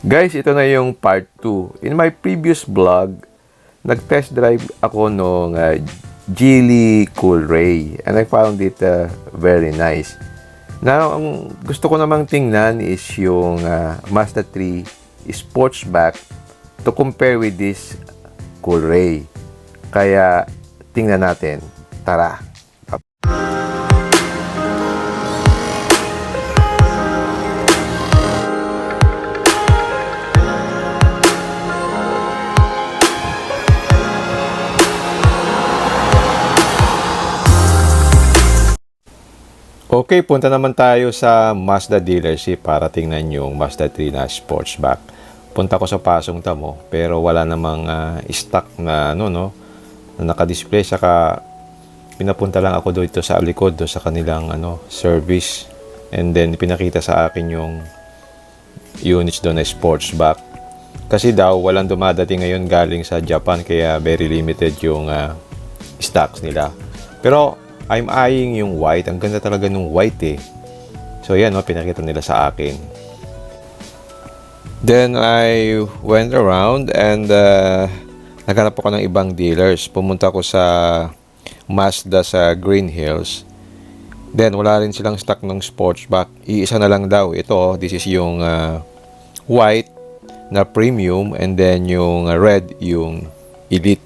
Guys, ito na yung part 2. In my previous vlog, nag-test drive ako nung Geely Coolray and I found it very nice. Now, ang gusto ko namang tingnan is yung Mazda 3 Sportsback to compare with this Coolray. Kaya, tingnan natin. Tara! Okay, punta naman tayo sa Mazda dealership para tingnan yung Mazda 3 na Sportsback. Punta ko sa Pasong Tamo pero wala namang stock na na naka-display, saka pinapunta lang ako dito sa likod sa kanilang service, and then pinakita sa akin yung units doon na Sportsback. Kasi daw walang dumadating ngayon galing sa Japan kaya very limited yung stocks nila. Pero I'm eyeing yung white. Ang ganda talaga nung white eh. So yan, pinakita nila sa akin. Then I went around and naghanap ako ng ibang dealers. Pumunta ako sa Mazda sa Green Hills. Then wala rin silang stock ng Sportsback. Iisa na lang daw. Ito, this is yung white na premium, and then yung red yung elite.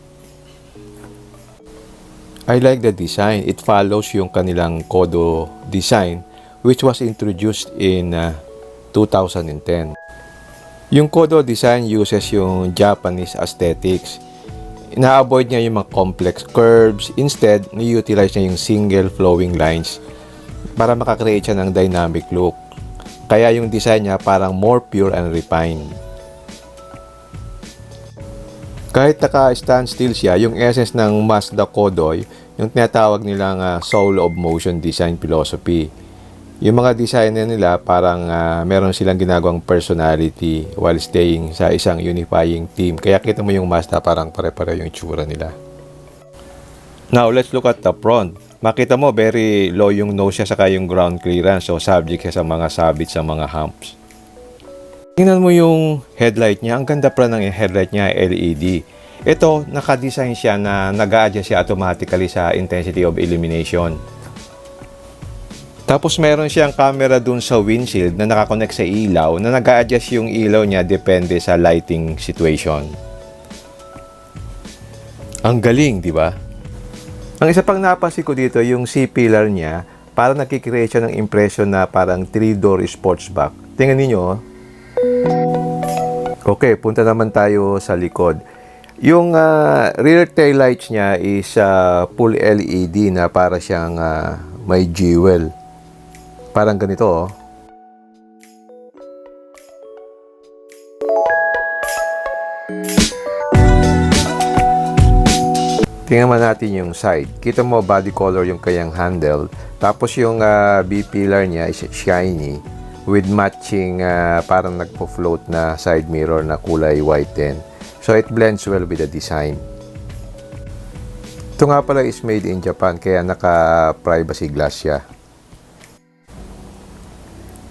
I like the design. It follows yung kanilang Kodo design which was introduced in 2010. Yung Kodo design uses yung Japanese aesthetics. Ina-avoid niya yung mga complex curves. Instead, ni-utilize niya yung single flowing lines para makakreate siya ng dynamic look. Kaya yung design niya parang more pure and refined. Kahit naka-standstill siya, yung essence ng Mazda Kodoy, yung tinatawag nilang soul of motion design philosophy. Yung mga designer nila parang meron silang ginagawang personality while staying sa isang unifying theme. Kaya kita mo yung Mazda parang pare-pare yung itsura nila. Now, let's look at the front. Makita mo, very low yung nose niya saka yung ground clearance. So, subject siya sa mga sabit sa mga humps. Tingnan mo yung headlight niya. Ang ganda pa ng headlight niya, LED. Ito, naka-design siya na nag-a-adjust siya automatically sa intensity of illumination. Tapos meron siyang camera dun sa windshield na nakakonect sa ilaw na nag-a-adjust yung ilaw niya depende sa lighting situation. Ang galing, di ba? Ang isa pang napansin ko dito, yung C-pillar niya, parang nakikreate siya ng impression na parang 3-door sportsback. Tingnan niyo. Okay, punta naman tayo sa likod. Yung rear tail lights niya is full LED na para siyang may jewel. Parang ganito oh. Tingnan man natin yung side. Kita mo body color yung kanyang handle. Tapos yung B-pillar niya is shiny with matching parang nagpo-float na side mirror na kulay white din. So it blends well with the design. Ito nga pala is made in Japan kaya naka-privacy glass siya.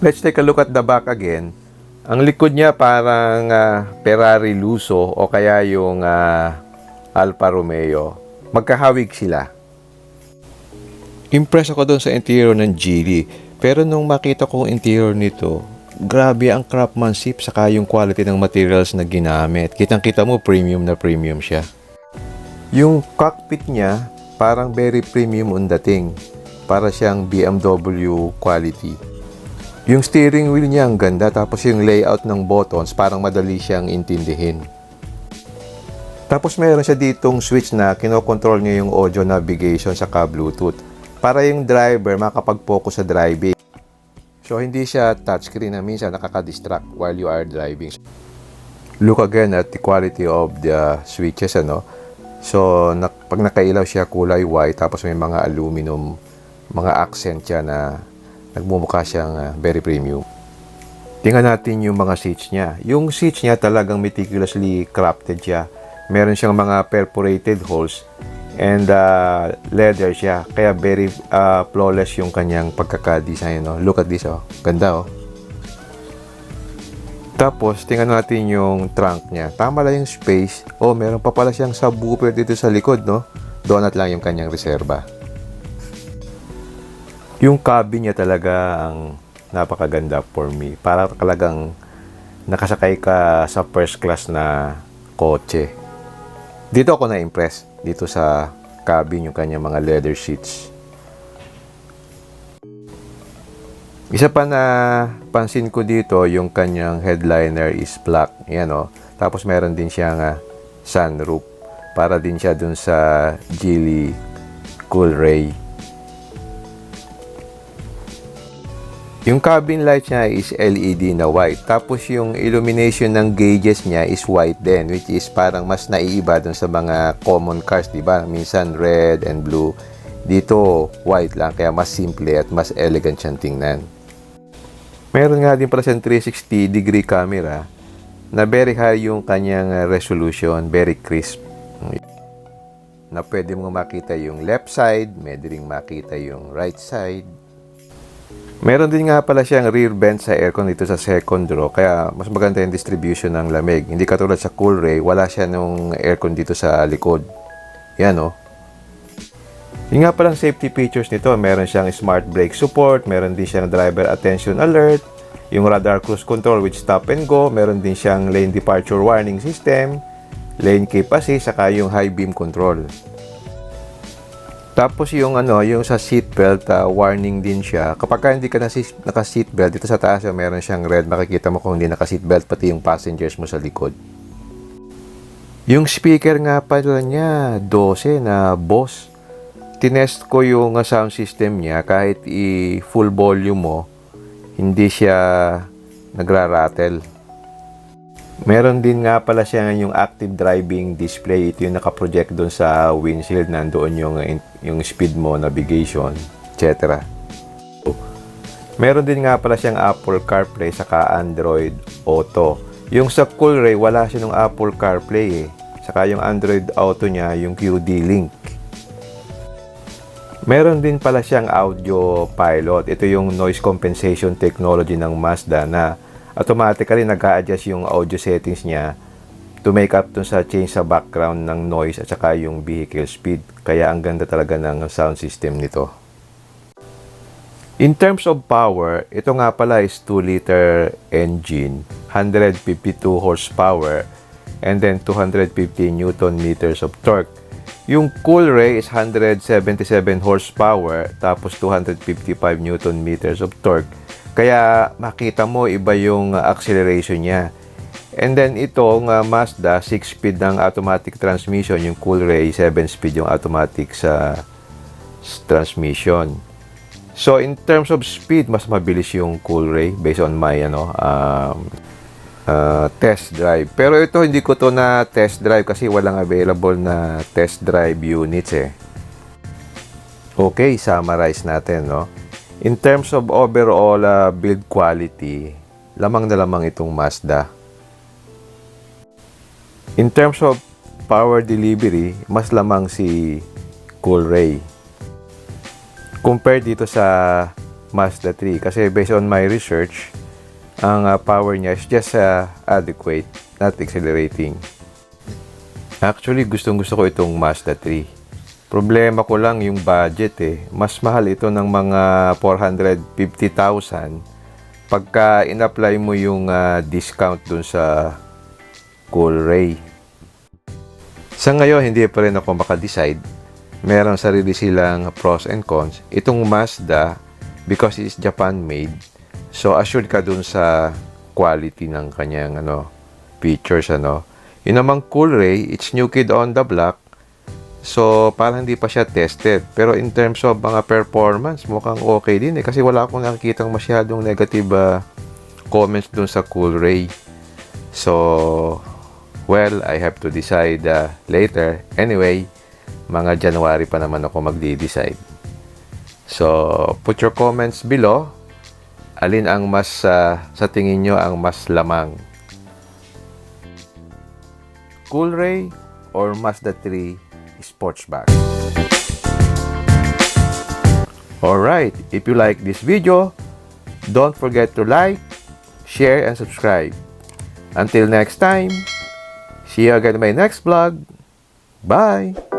Let's take a look at the back again. Ang likod niya parang Ferrari Lusso o kaya yung Alfa Romeo. Magkahawig sila. Impressed ako doon sa interior ng Geely. Pero nung makita ko ang interior nito, grabe ang craftsmanship saka yung quality ng materials na ginamit. Kitang-kita mo premium na premium siya. Yung cockpit niya parang very premium ang dating. Para siyang BMW quality. Yung steering wheel niya ang ganda, tapos yung layout ng buttons parang madali siyang intindihin. Tapos meron siya ditong switch na kinokontrol niya yung audio navigation saka Bluetooth. Para yung driver makapag-focus sa driving. So, hindi siya touchscreen na minsan nakaka-distract while you are driving. Look again at the quality of the switches, So, pag nakailaw siya kulay white, tapos may mga aluminum, mga accent siya na nagmumukha siyang very premium. Tingnan natin yung mga seats niya. Yung seats niya talagang meticulously crafted siya. Meron siyang mga perforated holes and leather siya. Kaya very flawless yung kanyang pagkaka-design. Look at this. Ganda. Tapos, tingnan natin yung trunk niya. Tama lang yung space. Oh, meron pa pala siyang subwoofer dito sa likod, no? Donut lang yung kanyang reserba. Yung cabin niya talaga ang napakaganda for me. Para talagang nakasakay ka sa first class na kotse. Dito ako na-impress. Dito sa cabin, yung kanyang mga leather seats. Isa pa na pansin ko dito, yung kanyang headliner is black. Yan o. Tapos meron din siyang sunroof. Para din siya dun sa Geely Coolray. Yung cabin light niya is LED na white. Tapos yung illumination ng gauges niya is white din. Which is parang mas naiiba dun sa mga common cars, diba? Minsan red and blue. Dito white lang. Kaya mas simple at mas elegant siyang tingnan. Meron nga din pala siyang 360-degree camera na very high yung kanyang resolution, very crisp. Na pwede mong makita yung left side, pwede ring makita yung right side. Meron din nga pala siyang rear vent sa aircon dito sa second row, kaya mas maganda yung distribution ng lamig. Hindi katulad sa Coolray, wala siya nung aircon dito sa likod. Yan o. Yung nga palang safety features nito, meron siyang smart brake support, meron din siyang driver attention alert, yung radar cruise control with stop and go, meron din siyang lane departure warning system, lane keep assist, saka yung high beam control. Tapos yung yung sa seatbelt, warning din siya. Kapag hindi ka naka-seatbelt, dito sa taas meron siyang red, makikita mo kung hindi naka-seatbelt, pati yung passengers mo sa likod. Yung speaker nga pala niya, 12 na Bose. Tinest ko yung sound system niya, kahit i-full volume mo, hindi siya nagra-rattle. Meron din nga pala siya yung active driving display. Ito yung nakaproject doon sa windshield. Nandoon yung speed mo, navigation, etc. Meron din nga pala siyang Apple CarPlay saka Android Auto. Yung sa Coolray, wala siya ng Apple CarPlay eh. Saka yung Android Auto niya, yung QD Link. Meron din pala siyang audio pilot. Ito yung noise compensation technology ng Mazda na automatically nag-a-adjust yung audio settings niya to make up dun sa change sa background ng noise at saka yung vehicle speed. Kaya ang ganda talaga ng sound system nito. In terms of power, ito nga pala is 2-liter engine, 152 horsepower, and then 250 Newton meters of torque. Yung Coolray is 177 horsepower, tapos 255 Newton meters of torque. Kaya makita mo iba yung acceleration niya. And then itong Mazda, 6-speed ng automatic transmission. Yung Coolray, 7-speed yung automatic sa transmission. So in terms of speed, mas mabilis yung Coolray based on my test drive. Pero ito hindi ko to na test drive kasi walang available na test drive units eh. Okay, summarize natin, no? In terms of overall build quality, lamang na lamang itong Mazda. In terms of power delivery, mas lamang si Coolray compared dito sa Mazda 3 kasi based on my research, ang power niya is just adequate, not accelerating. Actually, gustong-gusto ko itong Mazda 3. Problema ko lang yung budget eh. Mas mahal ito ng mga 450,000 pagka in-apply mo yung discount dun sa Coolray. Sa ngayon, hindi pa rin ako makadecide. Meron sarili silang pros and cons. Itong Mazda, because it's Japan-made, so assured ka dun sa quality ng kanyang features. Yun namang Coolray, it's new kid on the block. So parang hindi pa siya tested. Pero in terms of mga performance, mukhang okay din eh. Kasi wala akong nakikitang masyadong negative comments dun sa Coolray. So, well, I have to decide later. Anyway, mga January pa naman ako magde-decide. So, put your comments below. Alin ang mas sa tingin nyo ang mas lamang? Coolray or Mazda 3 Sportsback? Alright, if you like this video, don't forget to like, share, and subscribe. Until next time, see you again in my next vlog. Bye!